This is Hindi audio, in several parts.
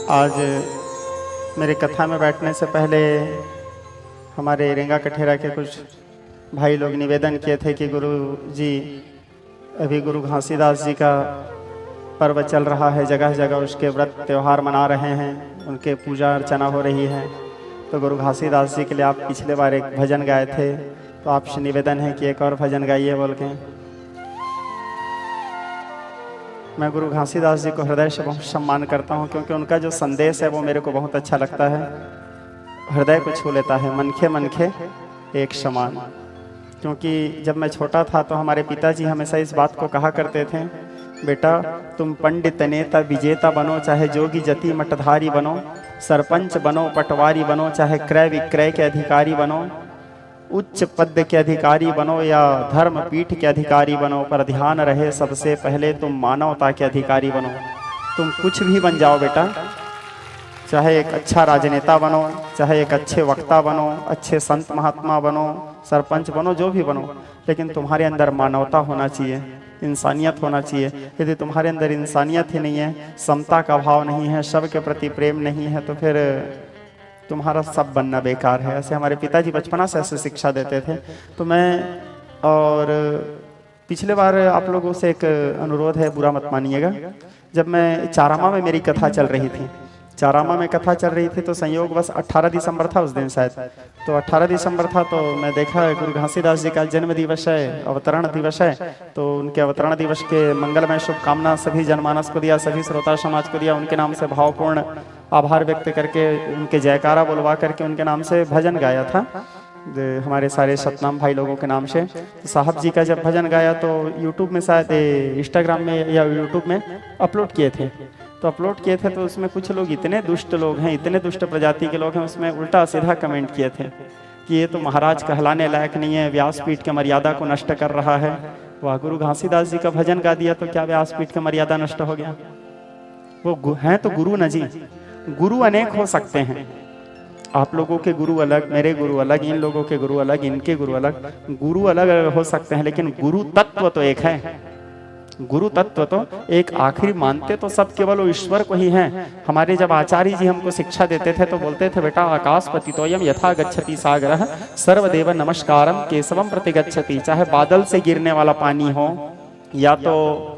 आज मेरी कथा में बैठने से पहले हमारे रेंगा कठेरा के कुछ भाई लोग निवेदन किए थे कि गुरु जी अभी गुरु घासीदास जी का पर्व चल रहा है, जगह जगह उसके व्रत त्यौहार मना रहे हैं, उनके पूजा अर्चना हो रही है। तो गुरु घासीदास जी के लिए आप पिछले बार एक भजन गाए थे, तो आपसे निवेदन है कि एक और भजन गाइए बोल के। मैं गुरु घासीदास जी को हृदय से बहुत सम्मान करता हूँ, क्योंकि उनका जो संदेश है वो मेरे को बहुत अच्छा लगता है, हृदय को छू लेता है। मनखे मनखे एक समान। क्योंकि जब मैं छोटा था तो हमारे पिताजी हमेशा इस बात को कहा करते थे, बेटा तुम पंडित नेता विजेता बनो, चाहे जोगी जति मठधारी बनो, सरपंच बनो पटवारी बनो, चाहे क्रय विक्रय के अधिकारी बनो, उच्च पद के अधिकारी बनो या धर्म पीठ के अधिकारी बनो, पर ध्यान रहे सबसे पहले तुम मानवता के अधिकारी बनो। तुम कुछ भी बन जाओ बेटा, चाहे एक अच्छा राजनेता बनो, चाहे एक अच्छे वक्ता बनो, अच्छे संत महात्मा बनो, सरपंच बनो, जो भी बनो, लेकिन तुम्हारे अंदर मानवता होना चाहिए, इंसानियत होना चाहिए। यदि तुम्हारे अंदर इंसानियत ही नहीं है, समता का भाव नहीं है, सबके प्रति प्रेम नहीं है, तो फिर तुम्हारा सब बनना बेकार है। ऐसे हमारे पिताजी बचपना से ऐसे शिक्षा देते थे। तो मैं और पिछले बार आप लोगों से एक अनुरोध है, बुरा मत मानिएगा। जब मैं चारामा में मेरी कथा चल रही थी, चारामा में कथा चल रही थी, तो संयोग बस 18 दिसंबर था उस दिन शायद, तो 18 दिसंबर था, तो मैं देखा गुरु घासीदास जी का जन्म दिवस है, अवतरण दिवस है, तो उनके अवतरण दिवस के मंगलमय शुभकामना सभी जनमानस को दिया, सभी श्रोता समाज को दिया। उनके नाम से भावपूर्ण आभार व्यक्त करके, उनके जयकारा बुलवा करके उनके नाम से भजन गाया था, हमारे सारे सतनाम भाई लोगों के नाम से। तो साहब जी का जब भजन गाया तो यूट्यूब में शायद इंस्टाग्राम में या यूट्यूब में अपलोड किए थे, तो अपलोड किए थे, तो उसमें कुछ लोग इतने दुष्ट लोग हैं, इतने दुष्ट प्रजाति के लोग हैं, उसमें उल्टा सीधा कमेंट किए थे कि ये तो महाराज कहलाने लायक नहीं है, व्यासपीठ की मर्यादा को नष्ट कर रहा है। वाह, गुरु घासीदास जी का भजन गा दिया तो क्या व्यासपीठ की मर्यादा नष्ट हो गया? वो हैं तो गुरु न जी, गुरु अनेक हो सकते हैं। आप लोगों के गुरु अलग, मेरे गुरु अलग, इन लोगों के गुरु अलग, इनके गुरु अलग, गुरु अलग हो सकते हैं, लेकिन गुरु तत्व तो एक है। गुरु तत्व तो एक, आखिर मानते तो सब केवल वो ईश्वर को ही हैं। हमारे जब आचार्य जी हमको शिक्षा देते थे तो बोलते थे, बेटा आकाशपति तोयम यथा गच्छति सागरः सर्वदेव नमस्कारम केशवम प्रति गच्छति। चाहे बादल से गिरने वाला पानी हो, या तो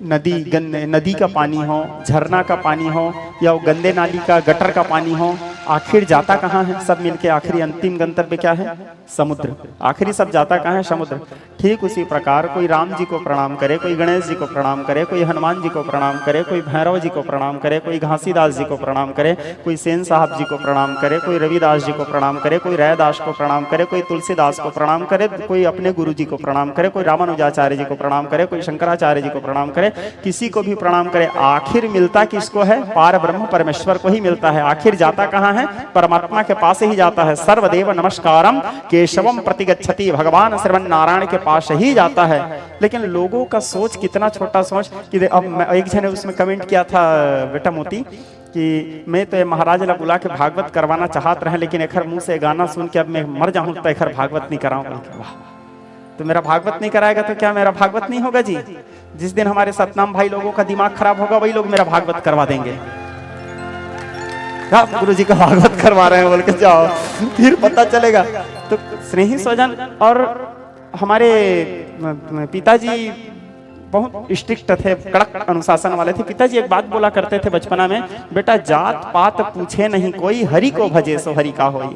नदी का पानी हो, झरना का पानी हो, या वो गंदे नाली का गटर का पानी हो, आखिर जाता कहाँ है? सब मिलके आखिरी अंतिम गंतव्य क्या है? समुद्र। आखिरी सब जाता कहाँ है? समुद्र। ठीक उसी प्रकार कोई राम जी को प्रणाम करे, कोई गणेश जी को प्रणाम करे, कोई हनुमान जी को प्रणाम करे, कोई भैरव जी को प्रणाम करे, कोई घासीदास जी को प्रणाम करे, कोई सेन साहब जी को प्रणाम करे, कोई रविदास जी को प्रणाम करे, कोई रैदास को प्रणाम करे, कोई तुलसीदास को प्रणाम करे, कोई अपने गुरु जी को प्रणाम करे, कोई रामानुजाचार्य जी को प्रणाम करे, कोई शंकराचार्य जी को प्रणाम करे, किसी को भी प्रणाम करे, आखिर मिलता किसको है? पार ब्रह्म परमेश्वर को ही मिलता है। आखिर जाता कहाँ है? परमात्मा के पास ही जाता है। सर्वदेव नमस्कारम केशवम प्रति गच्छति, भगवान श्रीमन नारायण के पास ही जाता है। लेकिन लोगों का सोच कितना छोटा सोच कि अब एक जने उसमें कमेंट किया था, बेटा मोती, कि मैं तो महाराज ला बुला के भागवत करवाना चाहत रहे, लेकिन एक मुंह से गाना सुन के अब मैं मर जाऊं तो एक भागवत नहीं कराऊं। वाह, तो मेरा भागवत नहीं कराएगा तो क्या मेरा भागवत नहीं होगा जी? जिस दिन हमारे सतनाम भाई लोगों का दिमाग खराब होगा, वही लोग मेरा भागवत करवा देंगे। आप गुरु जी का भागवत करवा रहे हैं बोल के जाओ, फिर पता चलेगा। तो स्नेही स्वजन, और हमारे पिताजी बहुत स्ट्रिक्ट थे, कड़क अनुशासन वाले थे। पिताजी एक बात बोला करते थे बचपना में, बेटा जात पात पूछे नहीं कोई, हरि को भजे सो हरि का होई।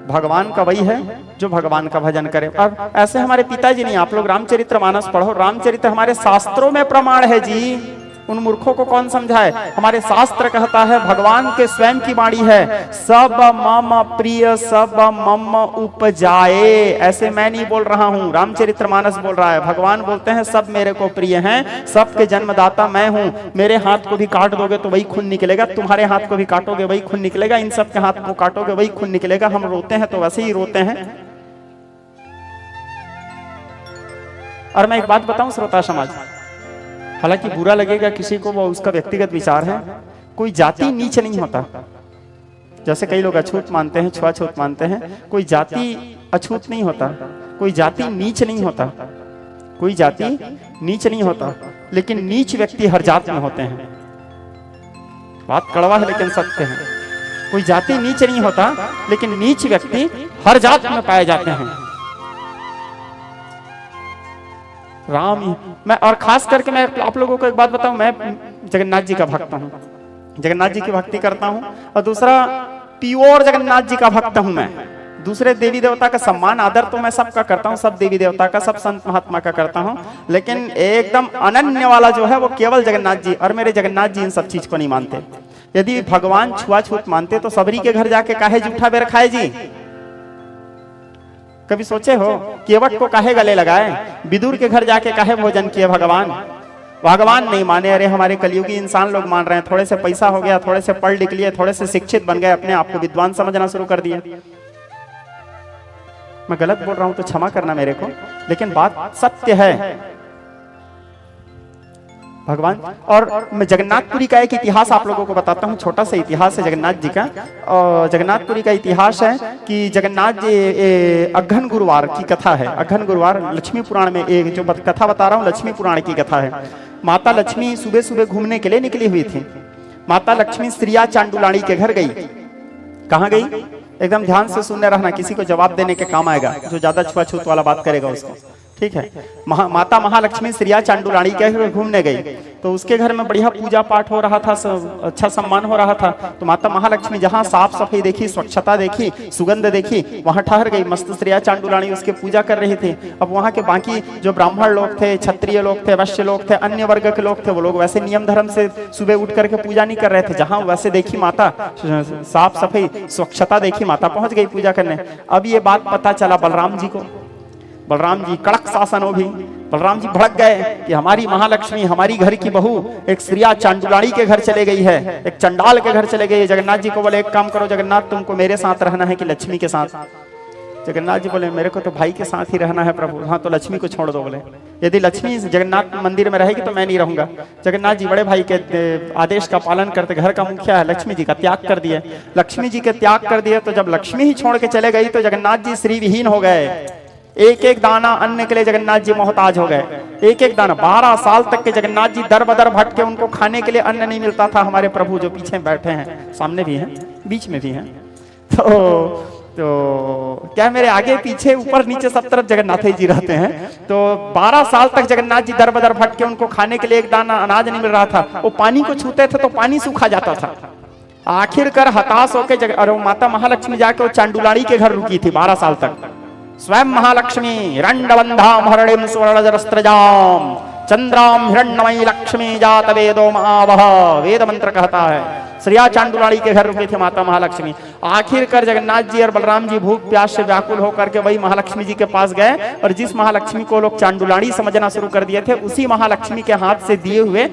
भगवान का वही है जो भगवान का भजन करे। और ऐसे हमारे पिताजी नहीं, आप लोग रामचरितमानस पढ़ो, रामचरित हमारे शास्त्रों में प्रमाण है जी। उन मूर्खों को कौन समझाए? हमारे शास्त्र कहता है, भगवान के स्वयं की वाणी है, सब मम प्रिय सब मम उपजाए। ऐसे मैं नहीं बोल रहा हूँ, रामचरितमानस बोल रहा है। भगवान बोलते हैं सब मेरे को प्रिय हैं, सबके जन्मदाता मैं हूँ। मेरे हाथ को भी काट दोगे तो वही खून निकलेगा, तुम्हारे हाथ को भी काटोगे वही खून निकलेगा, इन सब के हाथ को काटोगे वही खून निकलेगा। हम रोते हैं तो वैसे ही रोते हैं। और मैं एक बात बताऊं श्रोता समाज, हालांकि बुरा लगेगा किसी को, वो उसका व्यक्तिगत विचार है, कोई जाति नीच नहीं होता। जैसे कई लोग अछूत मानते हैं, छुआछूत मानते हैं, कोई जाति अछूत नहीं होता, कोई जाति नीच नहीं होता, कोई जाति नीच नहीं होता, लेकिन नीच व्यक्ति हर जात में होते हैं। बात कड़वा है लेकिन सत्य है। कोई जाति नीच नहीं होता, लेकिन नीच व्यक्ति हर जात में पाए जाते हैं। राम ही मैं, और खास करके मैं आप लोगों को एक बात बताऊं, मैं जगन्नाथ जी का भक्त हूं, जगन्नाथ जी की भक्ति करता हूं। और दूसरा, प्योर जगन्नाथ जी का भक्त हूं मैं। दूसरे देवी देवता का सम्मान आदर तो मैं सबका करता हूं, सब देवी देवता का, सब संत महात्मा का करता हूं, लेकिन एकदम अनन्य वाला जो है वो केवल जगन्नाथ जी। और मेरे जगन्नाथ जी इन सब चीज को नहीं मानते। यदि भगवान छुआछूत मानते तो सबरी के घर जाके काहे जूठा बेर खाए जी? कभी सोचे हो? केवट को काहे गले लगाए? विदुर के घर जाके काहे भोजन किए भगवान? भगवान नहीं माने। अरे हमारे कलयुगी इंसान लोग मान रहे हैं। थोड़े से पैसा हो गया, थोड़े से पढ़ लिख लिए, थोड़े से शिक्षित बन गए, अपने आप को विद्वान समझना शुरू कर दिए। मैं गलत बोल रहा हूं तो क्षमा करना मेरे को, लेकिन बात सत्य है भगवान। और मैं जगन्नाथपुरी का एक इतिहास आप लोगों को बताता हूँ, छोटा सा इतिहास है जगन्नाथ जी का। और जगन्नाथपुरी का इतिहास है कि जगन्नाथ जी अघन गुरुवार की कथा है। अघन गुरुवार लक्ष्मी पुराण में एक जो कथा बता रहा हूँ, लक्ष्मी पुराण की कथा है। माता लक्ष्मी सुबह सुबह घूमने के लिए निकली हुई थी। माता लक्ष्मी श्रिया चांडुलाणी के घर गई। कहाँ गई? एकदम ध्यान से सुनने रहना, किसी को जवाब देने के काम आएगा जो ज्यादा छुआछूत वाला बात करेगा उसको, ठीक है। माता महालक्ष्मी श्रिया चांडुलाणी के घर घूमने गई, तो उसके घर में बढ़िया पूजा पाठ हो रहा था, अच्छा सम्मान हो रहा था। तो माता महालक्ष्मी जहाँ साफ सफाई देखी, स्वच्छता देखी, सुगंध देखी, वहां ठहर गई। मस्त श्रिया चांडुलाणी उसके पूजा कर रही थी। अब वहाँ के बाकी जो ब्राह्मण लोग थे, क्षत्रिय लोग थे, वैश्य लोग थे, अन्य वर्ग के लोग थे, वो लोग वैसे नियम धर्म से सुबह उठ करके पूजा नहीं कर रहे थे। जहाँ वैसे देखी माता, साफ सफाई स्वच्छता देखी, माता पहुंच गई पूजा करने। अब ये बात पता चला बलराम जी को। बलराम जी कड़क शासन हो भी, बलराम जी भड़क गए कि हमारी महालक्ष्मी, हमारी घर की बहू एक श्रिया चांडुलाणी के घर चले गई है, एक चंडाल के घर चले गई है। जगन्नाथ जी को बोले एक काम करो जगन्नाथ, तुमको मेरे साथ रहना है कि लक्ष्मी के साथ? जगन्नाथ जी बोले मेरे को तो भाई के साथ ही रहना है प्रभु। हाँ तो लक्ष्मी को छोड़ दो। बोले यदि लक्ष्मी जगन्नाथ मंदिर में रहेगी तो मैं नहीं रहूंगा। जगन्नाथ जी बड़े भाई के आदेश का पालन करते, घर का मुखिया है, लक्ष्मी जी का त्याग कर दिए। लक्ष्मी जी के त्याग कर दिए तो जब लक्ष्मी ही छोड़ के चले गई तो जगन्नाथ जी श्री विहीन हो गए। एक एक दाना अन्न के लिए जगन्नाथ जी मोहताज हो गए। एक एक दाना 12 साल तक के जगन्नाथ जी दर बदर भटके, उनको खाने के लिए अन्न नहीं मिलता था। हमारे प्रभु जो पीछे बैठे हैं, सामने भी हैं, बीच में भी हैं, तो क्या मेरे आगे पीछे ऊपर नीचे सब तरफ जगन्नाथ जी रहते हैं। तो 12 साल तक जगन्नाथ जी दर बदर भटके, उनको खाने के लिए एक दाना अनाज नहीं मिल रहा था। वो पानी को छूते थे तो पानी सूखा जाता था। आखिरकार हताश होकर और माता महालक्ष्मी जाके वो चांडुलाणी के घर रुकी थी 12 साल तक। स्वयं महालक्ष्मी रंडबंधाम हरणिम सुवर्णजरस्त्रजाम चंद्राम हिरण्मयी लक्ष्मी जात वेदो महावह, वेद मंत्र कहता है। श्रिया चांडुलाणी के घर रुके थे माता महालक्ष्मी। आखिरकार जगन्नाथ जी और बलराम जी भूख प्यास से व्याकुल होकर के वही महालक्ष्मी जी के पास गए, और जिस महालक्ष्मी को लोग चांडुलाणी समझना शुरू कर दिए थे, उसी महालक्ष्मी के हाथ से दिए हुए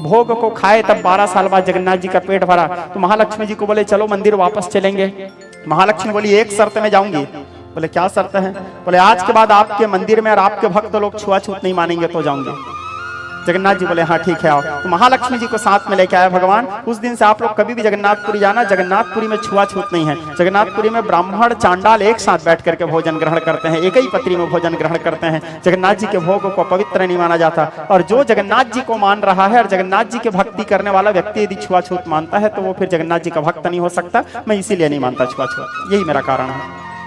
भोग को खाए। तब 12 साल बाद जगन्नाथ जी का पेट भरा। तो महालक्ष्मी जी को बोले चलो मंदिर वापस चलेंगे। महालक्ष्मी बोली एक शर्त में जाऊंगी। बोले क्या शर्त है? बोले आज के बाद आपके मंदिर में और आपके भक्त लोग छुआछूत नहीं मानेंगे तो जाऊंगे। जगन्नाथ जी बोले हाँ ठीक है आओ। तो महालक्ष्मी जी को साथ में लेके आए भगवान। उस दिन से आप लोग कभी भी जगन्नाथपुरी जाना, जगन्नाथपुरी में छुआछूत नहीं है। जगन्नाथपुरी में ब्राह्मण चांडाल एक साथ बैठ करके भोजन ग्रहण करते हैं, एक ही पत्री में भोजन ग्रहण करते हैं। जगन्नाथ जी के भोग को पवित्र नहीं माना जाता। और जो जगन्नाथ जी को मान रहा है और जगन्नाथ जी के भक्ति करने वाला व्यक्ति यदि छुआछूत मानता है तो वो फिर जगन्नाथ जी का भक्त नहीं हो सकता। मैं इसीलिए नहीं मानता छुआछूत, यही मेरा कारण है।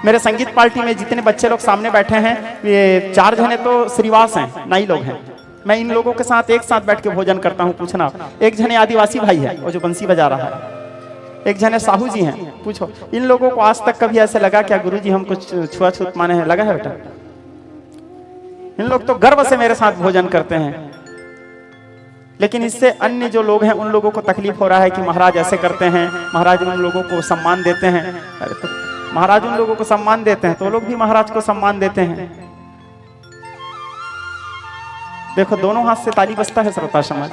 मेरे संगीत पार्टी में जितने बच्चे लोग सामने बैठे हैं, ये 4 जने तो श्रीवास हैं, नाई लोग हैं। मैं इन लोगों के साथ एक साथ बैठ के भोजन करता हूँ। पूछना, एक जने आदिवासी भाई है वो जो बंसी बजा रहा है, एक जने साहू जी हैं। पूछो इन लोगों को आज तक कभी ऐसे लगा क्या गुरुजी हम कुछ छुआछूत माने हैं? लगा है बेटा? इन लोग तो गर्व से मेरे साथ भोजन करते हैं। लेकिन इससे अन्य जो लोग हैं उन लोगों को तकलीफ हो रहा है कि महाराज ऐसे करते हैं, महाराज उन लोगों को सम्मान देते हैं। अरे तो महाराज उन लोगों को सम्मान देते हैं तो लोग भी महाराज को सम्मान देते हैं। देखो दोनों हाथ से ताली बजता है श्रोता समाज।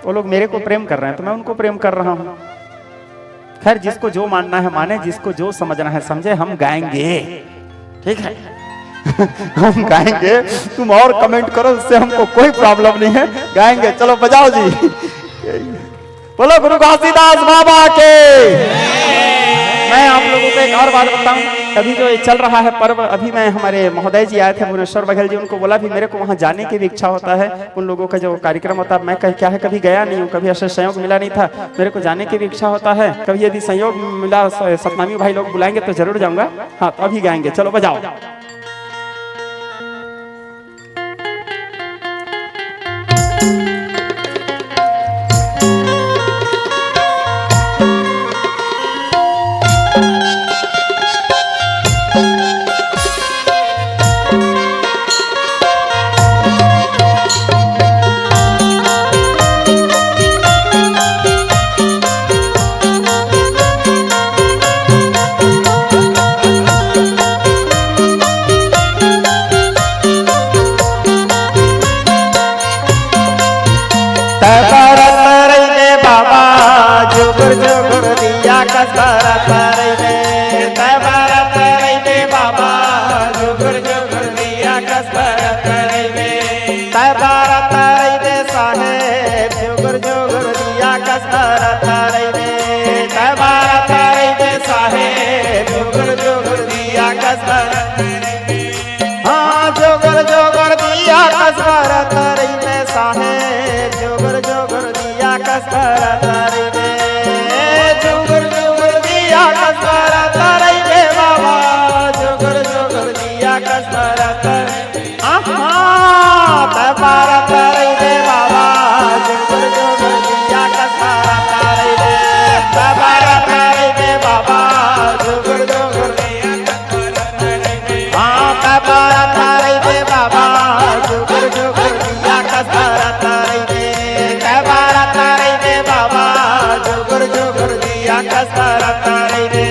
वो लोग मेरे को प्रेम कर रहे हैं तो मैं उनको प्रेम कर रहा हूं। खैर जिसको जो मानना है माने, जिसको जो समझना है समझे। हम गाएंगे, ठीक है हम गाएंगे, तुम और कमेंट करो, उससे हमको कोई प्रॉब्लम नहीं है, गाएंगे। चलो बजाओ जी। बोलो गुरु घासीदास बाबा के। मैं आप लोगों को एक और बात बताऊं, अभी जो ये चल रहा है पर्व, अभी मैं हमारे महोदय जी आए थे भुवनेश्वर बघेल जी, उनको बोला भी मेरे को वहाँ जाने की भी इच्छा होता है। उन लोगों का जो कार्यक्रम होता है, मैं क्या है कभी गया नहीं हूँ, कभी ऐसा संयोग मिला नहीं था, मेरे को जाने की भी इच्छा होता है। कभी यदि संयोग मिला, सतनामी भाई लोग बुलाएंगे तो जरूर जाऊंगा। हाँ तो अभी गाएंगे, चलो बजाओ। जोगर जोगर दिया कसरा तारे में, तबारा तारे में बाबा जोगर जोगर दिया कसरा तारे में, तबारा तारे में साहेब जोगर जोगर दिया कसरा तारे में, तबारा तारे में साहेब जोगर जोगर दिया कसरा तारे में। हाँ जोगर जोगर दिया कसरा तारे में साहेब जोगर जोगर दिया कसरा तारे में, जोगर जोगर दिया कसरा तारे में बाबा जोगर जोगर दिया कसरा तारे। तबारा तारे में बाबा जोगर जोगर दिया कसरा तारे में, तबारा तारे में बाबा जोगर जोगर दिया कसरा तारे में। हाँ तबारा तारे में बाबा जोगर जोगर दिया कसरा तारे में, तबारा तारे में बाबा जोगर जोगर दिया कसरा तारे में।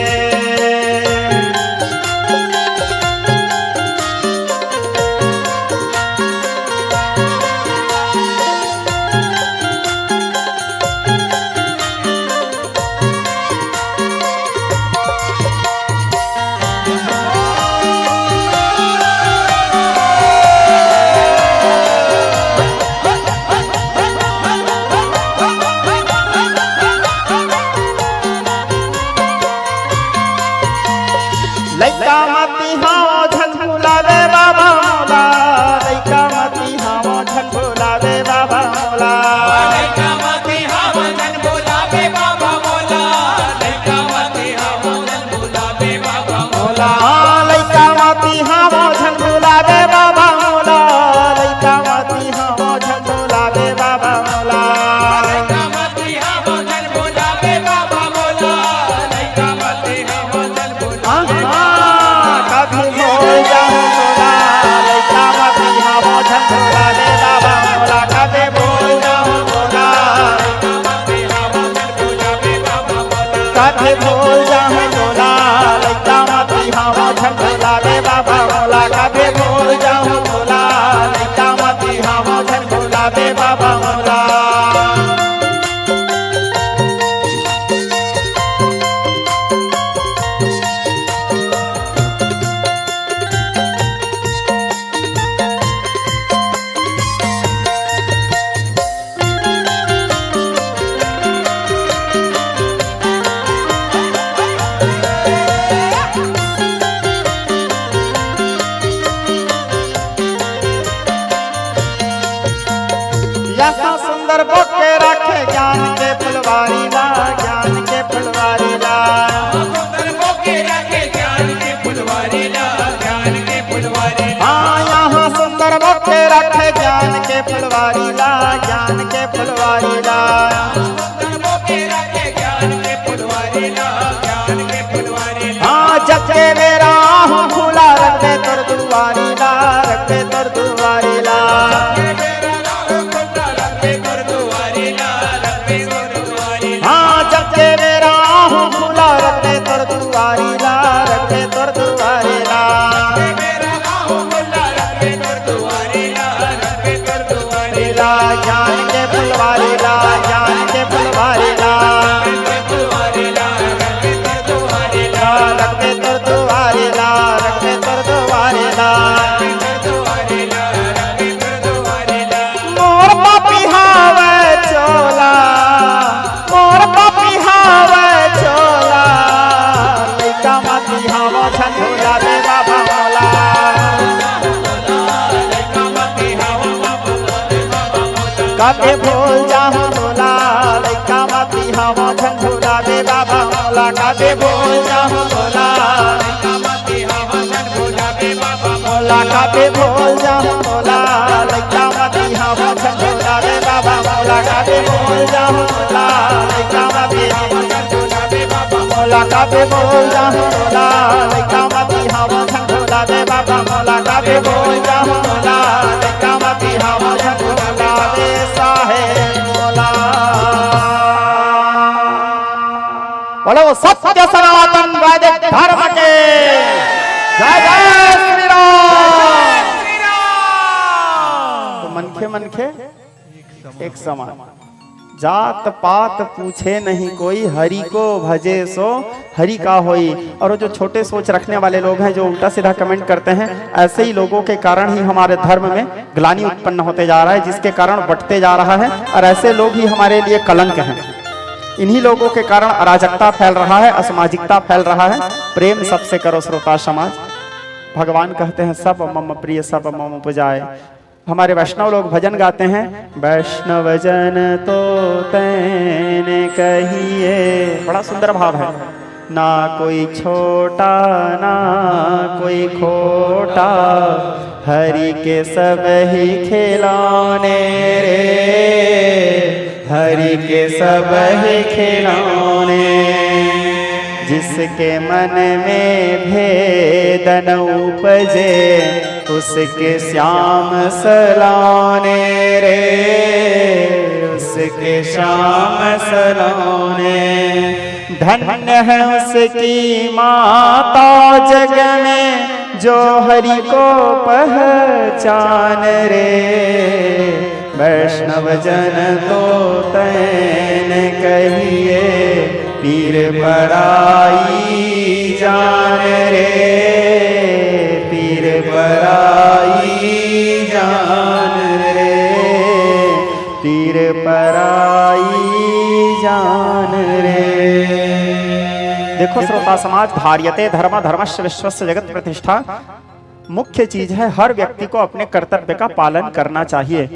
लइका मती हाँ झंझुलावे बाबा मोला, लइका मती हाँ झंझुलावे बाबा मोला, लइका मती हाँ झंझुलावे बाबा मोला, लइका मती हाँ झंझुलावे बाबा मोला, लइका मती हाँ झंझुलावे बाबा मोला, लइका मती हाँ झंझुलावे बाबा मोला, लइका मती हाँ झंझुलावे बाबा मोला, लइका मती हाँ झंझुलावे। कभी भूल जाऊं मोला, लइका मती हाँ झंझुलावे बाबा मोला, कभी भूल जाऊं मोला, कभी भूल जाऊं मोला, लइका मती हाँ झंझुलावे बाबा मोला, कभी भूल जाऊं मोला, लइका मती हाँ झंझुलावे बाबा मोला। यहाँ सुंदर बोके रखे ज्ञान के फुलवारी ला, ज्ञान के फुलवारी ला, सुंदर बोके रखे ज्ञान के फुलवारी ला, ज्ञान के फुलवारी ला। हाँ यहाँ सुंदर बोके रखे ज्ञान के फुलवारी ला, ज्ञान के फुलवारी ला, सुंदर बोके रखे ज्ञान के फुलवारी ला, ज्ञान के फुलवारी ला। हाँ जब के मेरा हूँ खुला रखे तोर दुआरी ला, रखे तोर दुआरी ला, हाँ जब के मेरा हूँ खुला रखे तोर दुआरी ला, रखे तोर दुआरी ला, ज्ञान के फुलवारी ला, ज्ञान के फुलवारी ला, रखे तोर दुआरी ला, रखे तोर दुआरी ला। मोर पापी हावे चोला, काबे भूल जाऊं मोला लइका मती हम झंझोला दे बाबा मोला काबे भूल जाऊं मोला लइका मती हवा जन भुलावे बाबा मोला काबे भूल जाऊं मोला लइका मती हम झंझोला दे बाबा मोला काबे भूल जाऊं मोला लइका मती हम भुलावे बाबा मोला काबे भूल जाऊं मोला लइका मती हम झंझोला दे बाबा मोला काबे भूल जाऊं मोला लइका मती हम झंझोला दे साहेब मोला। बोलो सत्य सनातन वैदिक धर्म के जय जय श्री राम। तो मनखे मनखे एक समान, जात पात पूछे नहीं कोई, हरि को भजे सो हरि का होई। और वो जो छोटे सोच रखने वाले लोग हैं जो उल्टा सीधा कमेंट करते हैं, ऐसे ही लोगों के कारण ही हमारे धर्म में ग्लानि उत्पन्न होते जा रहा है, जिसके कारण बढ़ते जा रहा है। और ऐसे लोग ही हमारे लिए कलंक हैं। इन्हीं लोगों के कारण अराजकता फैल रहा है, असामाजिकता फैल रहा है। प्रेम सबसे करो श्रोता समाज। भगवान कहते हैं सब मम प्रिय सब मम उपजाए। हमारे वैष्णव लोग भजन गाते हैं, वैष्णव जन तो तैने कहिए, बड़ा सुंदर भाव है। ना कोई छोटा ना कोई खोटा, हरि के सब ही खिलौने रे, हरि के सब ही खिलौने। जिसके मन में भेद न उपजे, उसके श्याम सलाने रे, उसके श्याम सलाने। धन्य है उसकी माता जग में, जो हरि को पहचान रे। वैष्णव जन तो तैने कहिए, पीर पराई जान रे, पीर पराई जान रे, पीर पराई जान रे। देखो श्रोता समाज, धार्यते धर्म धर्मस्य विश्वस्य जगत प्रतिष्ठा। मुख्य चीज है हर व्यक्ति को अपने कर्तव्य का पालन करना चाहिए।